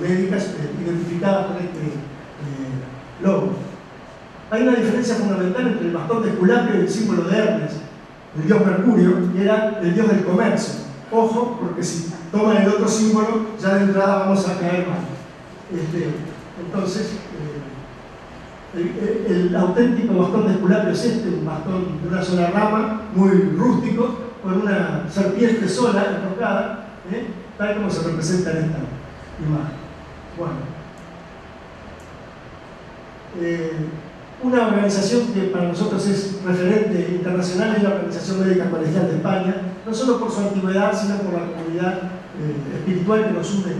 médicas identificadas con este logo. Hay una diferencia fundamental entre el bastón de Esculapio y el símbolo de Hermes, el dios Mercurio, que era el dios del comercio. Ojo, porque si toman el otro símbolo, ya de entrada vamos a caer mal. Entonces, el auténtico bastón de Esculapio es un bastón de una sola rama, muy rústico, con una serpiente sola, enrocada, tal como se representa en esta imagen. Bueno. Una organización que para nosotros es referente internacional es la Organización Médica Colegial de España, no solo por su antigüedad, sino por la comunidad espiritual que nos une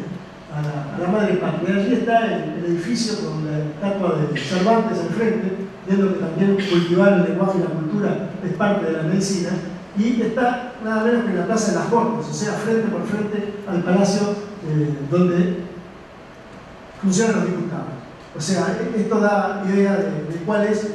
a la madre patria. Allí está el edificio con la estatua de Cervantes al frente, viendo que también cultivar el lenguaje y la cultura es parte de la medicina, y está nada menos que en la Plaza de las Cortes, o sea, frente por frente al palacio donde funcionan los diputados. O sea, esto da idea de cuál es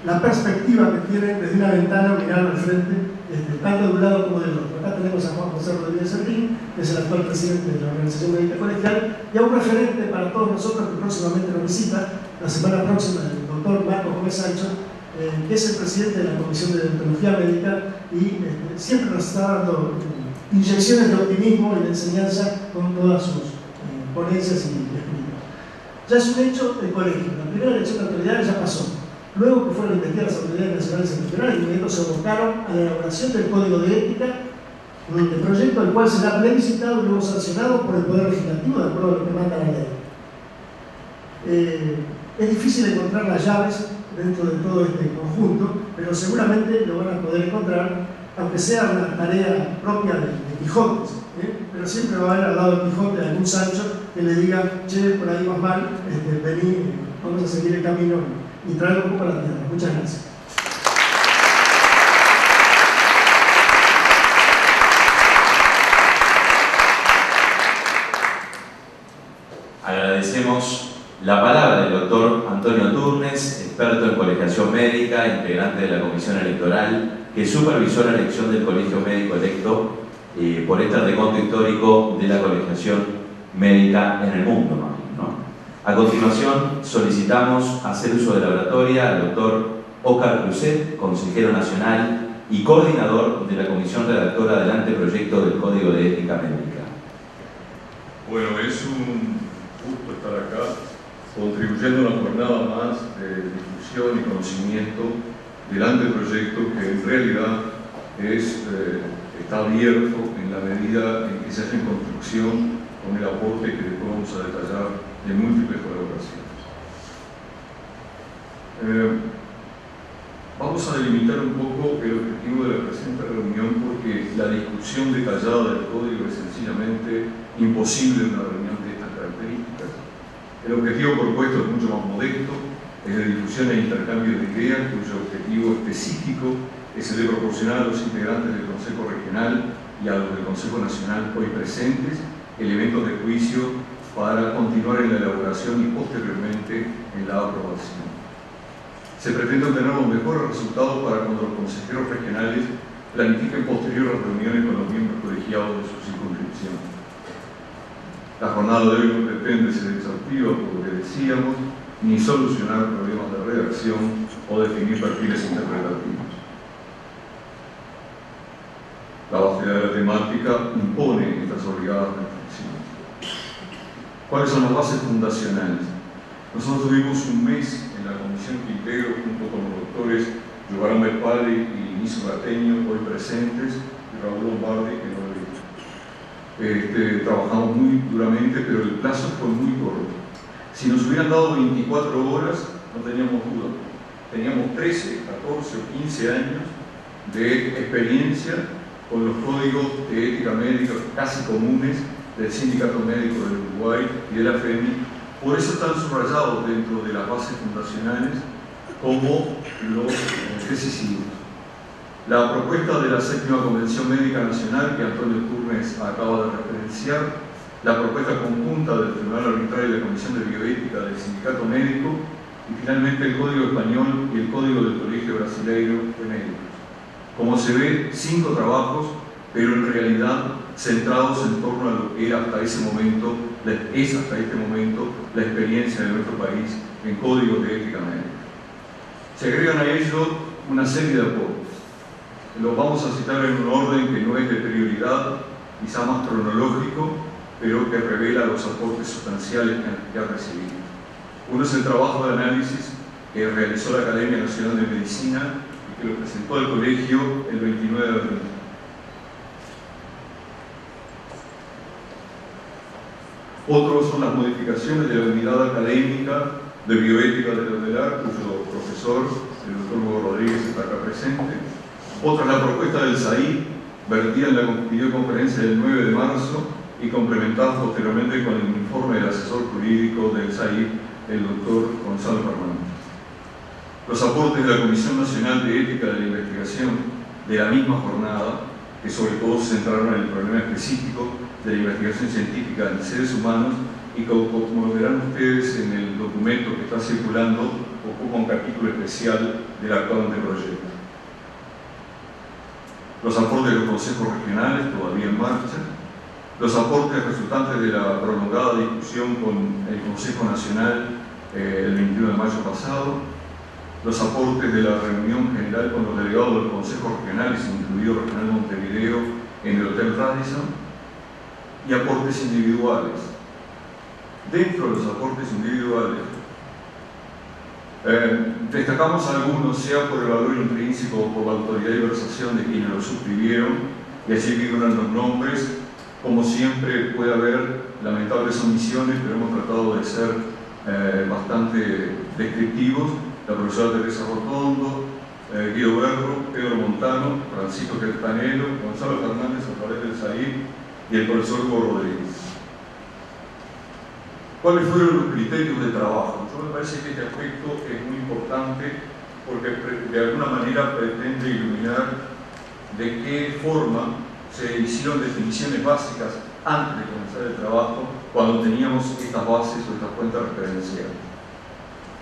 la perspectiva que tienen desde una ventana mirando al frente, tanto de un lado como del otro. Acá tenemos a Juan José Rodríguez Serrín, que es el actual presidente de la Organización Médica Colegial, y a un referente para todos nosotros que próximamente nos visita, la semana próxima, el doctor Marco Gómez Sancho, que es el presidente de la Comisión de Deontología Médica y siempre nos está dando inyecciones de optimismo y de enseñanza con todas sus ponencias y explicaciones. Ya es un hecho el colegio. La primera elección de autoridades ya pasó. Luego que fueron investigadas las autoridades nacionales y regionales, inmediatos se abocaron a la elaboración del Código de Ética, el proyecto al cual será plebiscitado y luego sancionado por el Poder Legislativo, de acuerdo a lo que manda la ley. Es difícil encontrar las llaves dentro de todo este conjunto, pero seguramente lo van a poder encontrar, aunque sea una tarea propia de Quijote, pero siempre va a haber al lado de Quijote algún Sancho que le diga, che, por ahí vas mal, vení, vamos a seguir el camino y traer un poco a la tierra. Muchas gracias. Agradecemos la palabra del doctor Antonio Turnes, experto en colegiación médica, integrante de la Comisión Electoral, que supervisó la elección del Colegio Médico electo por este reconto histórico de la colegiación médica en el mundo, ¿no? A continuación, solicitamos hacer uso de la oratoria al doctor Óscar Cruzet, consejero nacional y coordinador de la comisión redactora del anteproyecto del Código de Ética Médica. Bueno, es un gusto estar acá, contribuyendo a una jornada más de difusión y conocimiento del anteproyecto que en realidad está abierto en la medida en que se hace en construcción con el aporte que después vamos a detallar de múltiples colaboraciones. Vamos a delimitar un poco el objetivo de la presente reunión porque la discusión detallada del código es sencillamente imposible en una reunión de estas características. El objetivo propuesto es mucho más modesto, es de difusión e intercambio de ideas, cuyo objetivo específico es el de proporcionar a los integrantes del Consejo Regional y a los del Consejo Nacional hoy presentes elementos de juicio para continuar en la elaboración y posteriormente en la aprobación. Se pretende obtener los mejores resultados para cuando los consejeros regionales planifiquen posteriores reuniones con los miembros colegiados de su circunscripción. La jornada de hoy no pretende ser exhaustiva, por lo que decíamos, ni solucionar problemas de redacción o definir perfiles interpretativos. La vastedad de la temática impone estas obligadas reflexiones. ¿Cuáles son las bases fundacionales? Nosotros tuvimos un mes en la comisión que integro junto con los doctores Yobarán Belpali y Niso Gateño, hoy presentes, y Raúl Lombardi, que no lo vi. Trabajamos muy duramente, pero el plazo fue muy corto. Si nos hubieran dado 24 horas, no teníamos duda. Teníamos 13, 14 o 15 años de experiencia con los códigos de ética médica casi comunes del Sindicato Médico del Uruguay y de la FEMI. Por eso están subrayados dentro de las bases fundacionales como los decisivos. La propuesta de la 7ª Convención Médica Nacional, que Antonio Turnes acaba de referenciar, la propuesta conjunta del Tribunal Arbitral y la Comisión de Bioética del Sindicato Médico, y finalmente el Código Español y el Código del Colegio Brasileiro de Médicos. Como se ve, 5 trabajos, pero en realidad centrados en torno a lo que era hasta ese momento es hasta este momento la experiencia de nuestro país en códigos de ética médica. Se agregan a ello una serie de aportes. Los vamos a citar en un orden que no es de prioridad, quizá más cronológico, pero que revela los aportes sustanciales que ha recibido. Uno es el trabajo de análisis que realizó la Academia Nacional de Medicina y que lo presentó al colegio el 29 de abril. Otros son las modificaciones de la unidad académica de bioética de la UDELAR, cuyo profesor, el doctor Hugo Rodríguez, está acá presente. Otra es la propuesta del SAI, vertida en la videoconferencia del 9 de marzo y complementada posteriormente con el informe del asesor jurídico del SAI, el doctor Gonzalo Fernández. Los aportes de la Comisión Nacional de Ética de la Investigación de la misma jornada, que sobre todo se centraron en el problema específico de la investigación científica en seres humanos y como verán ustedes en el documento que está circulando, ocupa un capítulo especial del actual anteproyecto. Los aportes de los consejos regionales todavía en marcha, los aportes resultantes de la prolongada discusión con el Consejo Nacional el 21 de mayo pasado, los aportes de la reunión general con los delegados de los consejos regionales, incluido Regional Montevideo, en el Hotel Radisson, y aportes individuales. Dentro de los aportes individuales, destacamos algunos, sea por el valor intrínseco o por la autoridad y versación de quienes lo suscribieron, y así figuran los nombres. Como siempre puede haber lamentables omisiones, pero hemos tratado de ser bastante descriptivos. La profesora Teresa Rotondo, Guido Berro, Pedro Montano, Francisco Quertanelo, Gonzalo Fernández a través del SAIR y el profesor Hugo Rodríguez. ¿Cuáles fueron los criterios de trabajo? Yo me parece que este aspecto es muy importante porque de alguna manera pretende iluminar de qué forma se hicieron definiciones básicas antes de comenzar el trabajo, cuando teníamos estas bases o estas cuentas referenciales.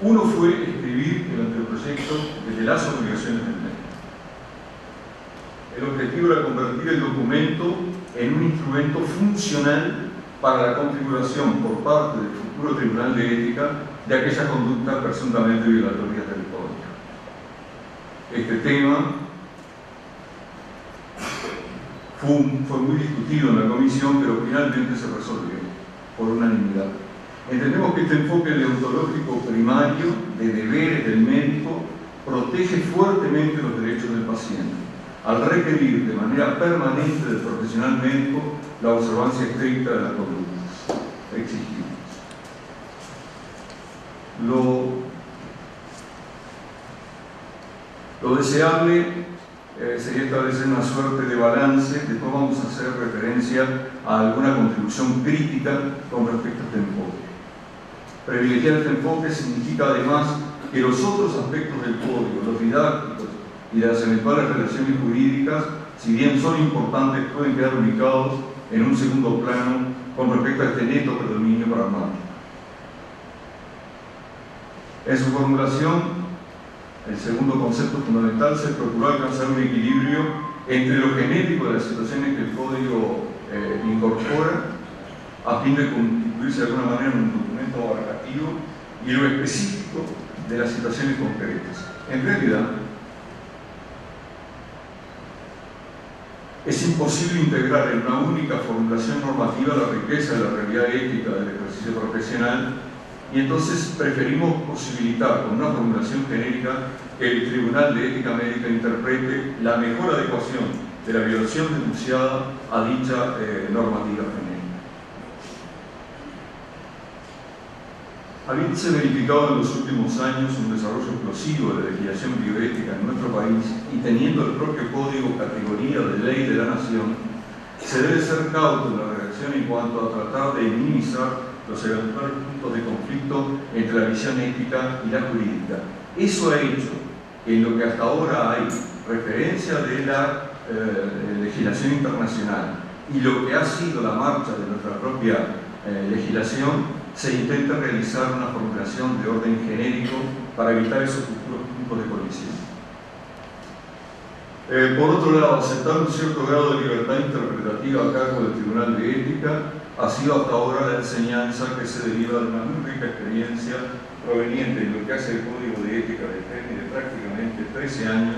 Uno fue escribir el anteproyecto desde las obligaciones del médico. El objetivo era convertir el documento en un instrumento funcional para la configuración por parte del futuro Tribunal de Ética de aquellas conductas presuntamente violatorias del código. Este tema fue muy discutido en la comisión, pero finalmente se resolvió por unanimidad. Entendemos que este enfoque deontológico primario de deberes del médico protege fuertemente los derechos del paciente, al requerir de manera permanente del profesional médico la observancia estricta de las conductas exigidas. Lo deseable sería establecer una suerte de balance. Después vamos a hacer referencia a alguna contribución crítica con respecto a este enfoque. Privilegiar este enfoque significa además que los otros aspectos del código, los didácticos y las eventuales relaciones jurídicas, si bien son importantes, pueden quedar ubicados en un segundo plano con respecto a este neto predominio pragmático. En su formulación, el segundo concepto fundamental se procuró alcanzar un equilibrio entre lo genético de las situaciones que el código incorpora, a fin de constituirse de alguna manera en un documento abarcativo, y lo específico de las situaciones concretas. En realidad, es imposible integrar en una única formulación normativa la riqueza de la realidad ética del ejercicio profesional, y entonces preferimos posibilitar con una formulación genérica que el Tribunal de Ética Médica interprete la mejor adecuación de la violación denunciada a dicha normativa genérica. Habiéndose verificado en los últimos años un desarrollo explosivo de la legislación bioética en nuestro país y teniendo el propio código categoría de ley de la nación, se debe ser cauto en la redacción en cuanto a tratar de minimizar los eventuales puntos de conflicto entre la visión ética y la jurídica. Eso ha hecho que en lo que hasta ahora hay referencia de la legislación internacional y lo que ha sido la marcha de nuestra propia legislación, se intenta realizar una formulación de orden genérico para evitar esos futuros puntos de colisión. Por otro lado, aceptar un cierto grado de libertad interpretativa a cargo del Tribunal de Ética ha sido hasta ahora la enseñanza que se deriva de una muy rica experiencia proveniente de lo que hace el Código de Ética de FEMI de prácticamente 13 años,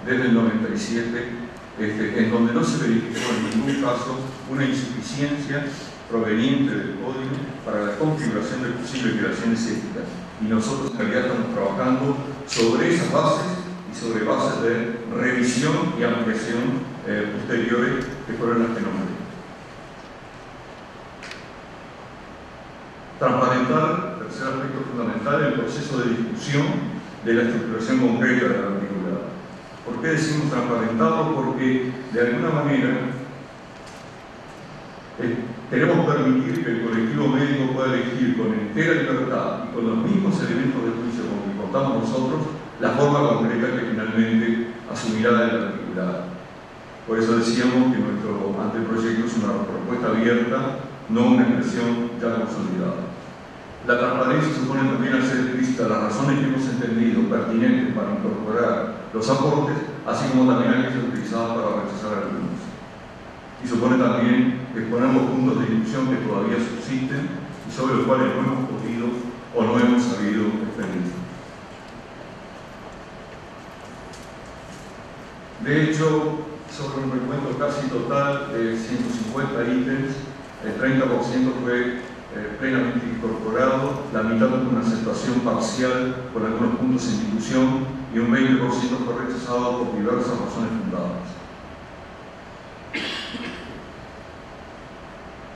desde el 97, en donde no se verificó en ningún caso una insuficiencia proveniente del código para la configuración de posibles violaciones éticas. Y nosotros en realidad estamos trabajando sobre esas bases y sobre bases de revisión y ampliación posteriores que fueron las que nombré. Transparentar, tercer aspecto fundamental, el proceso de discusión de la estructuración concreta del articulado. ¿Por qué decimos transparentarlo? Porque de alguna manera queremos permitir que el colectivo médico pueda elegir con entera libertad y con los mismos elementos de juicio con que contamos nosotros la forma concreta que finalmente asumirá el articulado. Por eso decíamos que nuestro anteproyecto es una propuesta abierta, no una expresión ya consolidada. La transparencia supone también hacer explícitas las razones que hemos entendido pertinentes para incorporar los aportes, así como también aquellas utilizadas para rechazar algunos. Y supone también exponer los puntos de discusión que todavía subsisten y sobre los cuales no hemos podido o no hemos sabido expedir. De hecho, sobre un recuento casi total de 150 ítems, el 30% fue plenamente incorporado, la mitad tuvo una aceptación parcial con algunos puntos en discusión y un 20% fue rechazado por diversas razones fundadas.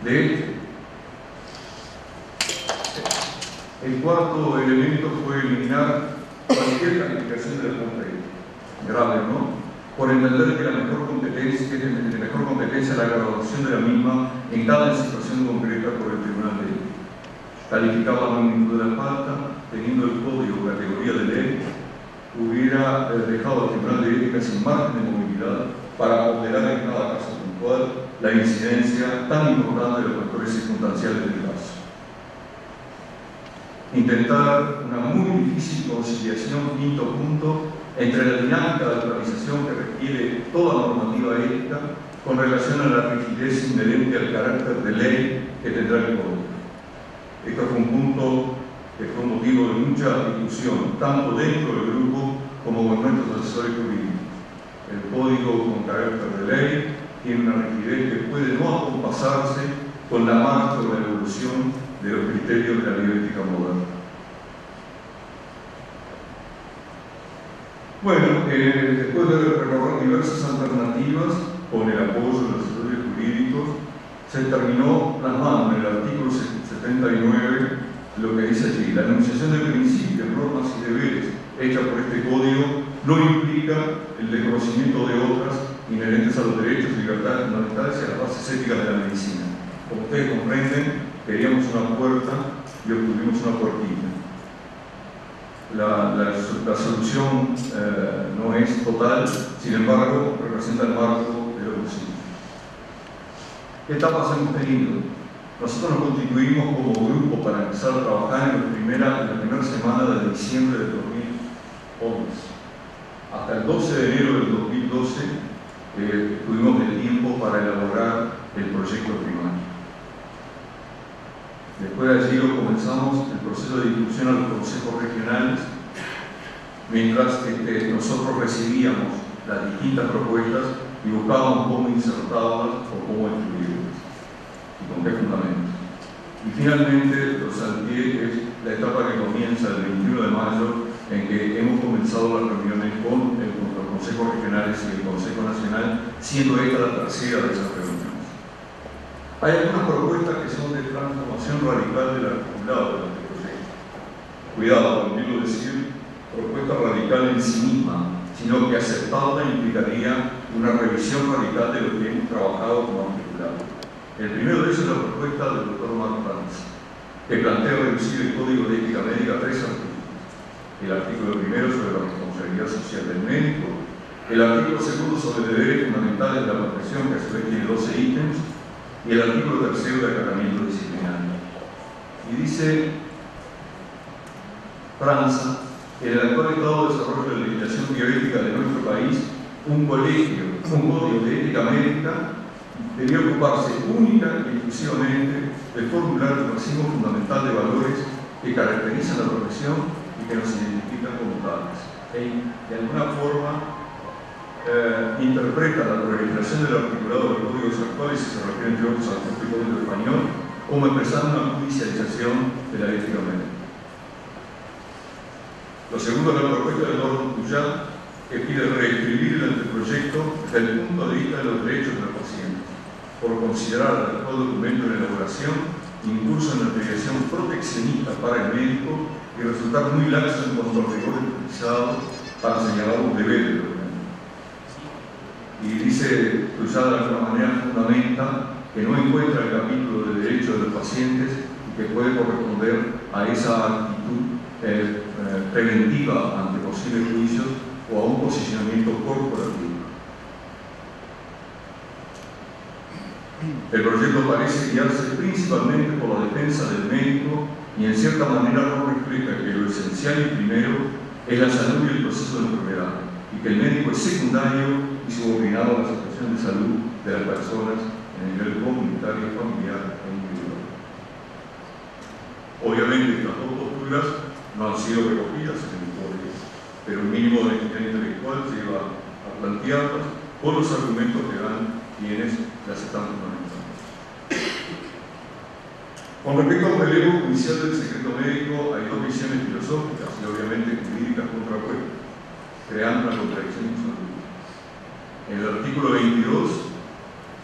De hecho, el cuarto elemento fue eliminar cualquier calificación de la Junta Ética. Grave, ¿no? Por entender que la mejor competencia es la graduación de la misma en cada situación concreta por el Tribunal de Ética. Calificar la magnitud de la falta, teniendo el código categoría de ley, hubiera dejado al Tribunal de Ética sin margen de movilidad para ponderar en cada caso puntual la incidencia tan importante de los factores circunstanciales del caso. Intentar una muy difícil conciliación, quinto punto, entre la dinámica de actualización que requiere toda normativa ética con relación a la rigidez inherente al carácter de ley que tendrá el código. Esto fue un punto que fue motivo de mucha discusión, tanto dentro del grupo como con nuestros asesores jurídicos. El código con carácter de ley tiene una rigidez que puede no acompasarse con la marcha o la evolución de los criterios de la bioética moderna. Bueno, después de recorrer diversas alternativas con el apoyo de los asesores jurídicos, se terminó plasmando en el artículo 79 lo que dice allí: la enunciación de principios, normas y deberes hecha por este código no implica el desconocimiento de otras inherentes a los derechos y libertades fundamentales y a las bases éticas de la medicina. Como ustedes comprenden, queríamos una puerta y obtuvimos una puertita. La solución no es total, sin embargo, representa el marco de lo posible. ¿Qué etapas hemos tenido? Nosotros nos constituimos como grupo para empezar a trabajar en la primera semana de diciembre del 2011. Hasta el 12 de enero del 2012 tuvimos el tiempo para elaborar el proyecto primario. Después de allí comenzamos el proceso de discusión a los consejos regionales, mientras nosotros recibíamos las distintas propuestas y buscábamos cómo insertarlas o cómo incluirlas y con qué fundamentos. Y finalmente, lo salté, es la etapa que comienza el 21 de mayo, en que hemos comenzado las reuniones con los consejos regionales y el Consejo Nacional, siendo esta la tercera de esas reuniones. Hay algunas propuestas que son de transformación radical del articulado del anteproyecto. Cuidado, no quiero decir propuesta radical en sí misma, sino que aceptarla implicaría una revisión radical de lo que hemos trabajado como articulado. El primero de ellos es la propuesta del Dr. Mark Franz, que plantea reducir el Código de Ética Médica a 3 artículos. El artículo primero sobre la responsabilidad social del médico, el artículo segundo sobre deberes fundamentales de la profesión, que a su vez tiene 12 ítems, y el artículo tercero de acatamiento disciplinario. Y dice Franza que en el actual estado de desarrollo de la legislación bioética de nuestro país, un código de ética médica debía ocuparse única y exclusivamente de formular el máximo fundamental de valores que caracterizan la profesión y que nos identifican como tales. De alguna forma interpreta la proliferación del articulado de los códigos actuales y se refiere entre otros al propio Código Español como expresando una judicialización de la ética médica. Lo segundo es la propuesta del orden Cuyat, que pide reescribir el anteproyecto desde el punto de vista de los derechos de los pacientes, por considerar el actual documento de elaboración incurso en la obligación proteccionista para el médico y resultar muy laxo en cuanto al rigor utilizado para señalar un deber del documento. Y dice Cuyat de alguna manera fundamenta que no encuentra el capítulo de derechos de los pacientes y que puede corresponder a esa actitud preventiva ante posibles juicios o a un posicionamiento corporativo. El proyecto parece guiarse principalmente por la defensa del médico y en cierta manera no refleja que lo esencial y primero es la salud y el proceso de enfermedad y que el médico es secundario y subordinado a la situación de salud de las personas en el nivel comunitario, familiar e individual. Obviamente estas dos posturas no han sido recogidas en el informe, pero el mínimo de honestidad intelectual lleva a plantearlas con los argumentos que dan quienes las están fundamentando. Con respecto al relevo judicial del secreto médico, hay dos visiones filosóficas y obviamente jurídicas contrapuestas, creando una contradicción absoluta. En el artículo 22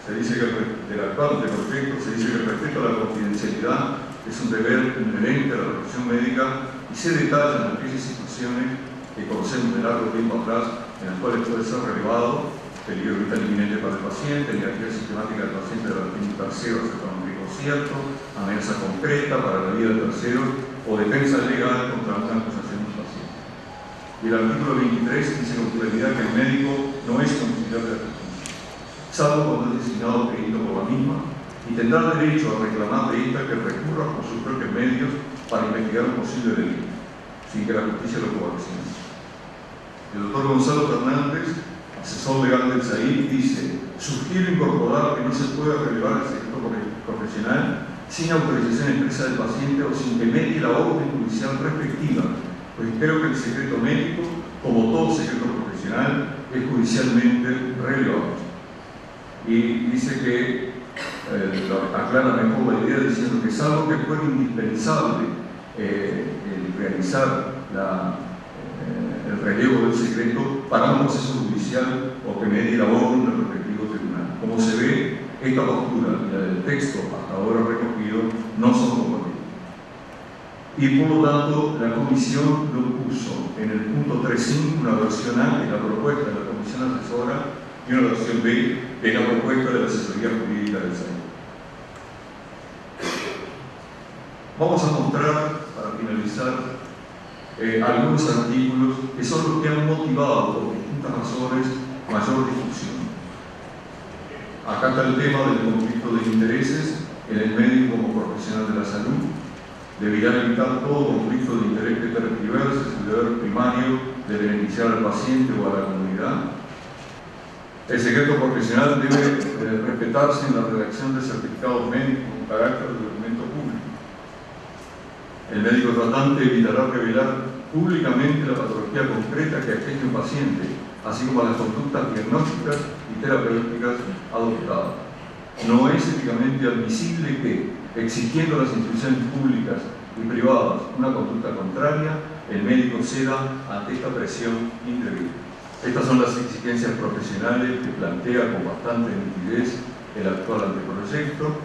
se dice que del actual proyecto se dice que el respeto a la confidencialidad es un deber inherente a la profesión médica y se detallan aquellas situaciones que conocemos de largo tiempo atrás en las cuales puede ser relevado peligro vital inminente para el paciente, energía sistemática del paciente de un tercero acerca de un riesgo cierto, amenaza concreta para la vida del tercero o defensa legal contra una acusación del paciente. Y el artículo 23 dice con claridad que el médico no es considerado de responsabilidad, salvo cuando es designado perito por la misma, y tendrá derecho a reclamar de esta que recurra por sus propios medios para investigar un posible delito, sin que la justicia lo coaccione. El doctor Gonzalo Fernández, asesor legal del SAID, dice: sugiero incorporar que no se pueda relevar el secreto profesional sin autorización expresa del paciente o sin que medie la orden judicial respectiva, pues creo que el secreto médico, como todo secreto profesional, es judicialmente relevante. Y dice que aclara mejor la idea diciendo que es algo que fue indispensable el realizar el relevo del secreto para un proceso judicial o que medie la orden del respectivo tribunal. Como se ve, esta postura y la del texto hasta ahora recogido no son compatibles. Y por lo tanto, la comisión lo puso en el punto 3.5 una versión A, que es la propuesta de la comisión asesora, y una versión B, que es la propuesta de la asesoría jurídica del SAID. Vamos a mostrar, para finalizar, algunos artículos que son los que han motivado por distintas razones mayor discusión. Acá está el tema del conflicto de intereses en el médico como profesional de la salud. Deberá evitar todo conflicto de interés que tergiverse su deber primario de beneficiar al paciente o a la comunidad. El secreto profesional debe respetarse en la redacción de certificados médicos con carácter de documento público. El médico tratante evitará revelar públicamente la patología concreta que aqueja un paciente, así como las conductas diagnósticas y terapéuticas adoptadas. No es éticamente admisible que, exigiendo a las instituciones públicas y privadas una conducta contraria, el médico ceda ante esta presión indebida. Estas son las exigencias profesionales que plantea con bastante nitidez el actual anteproyecto.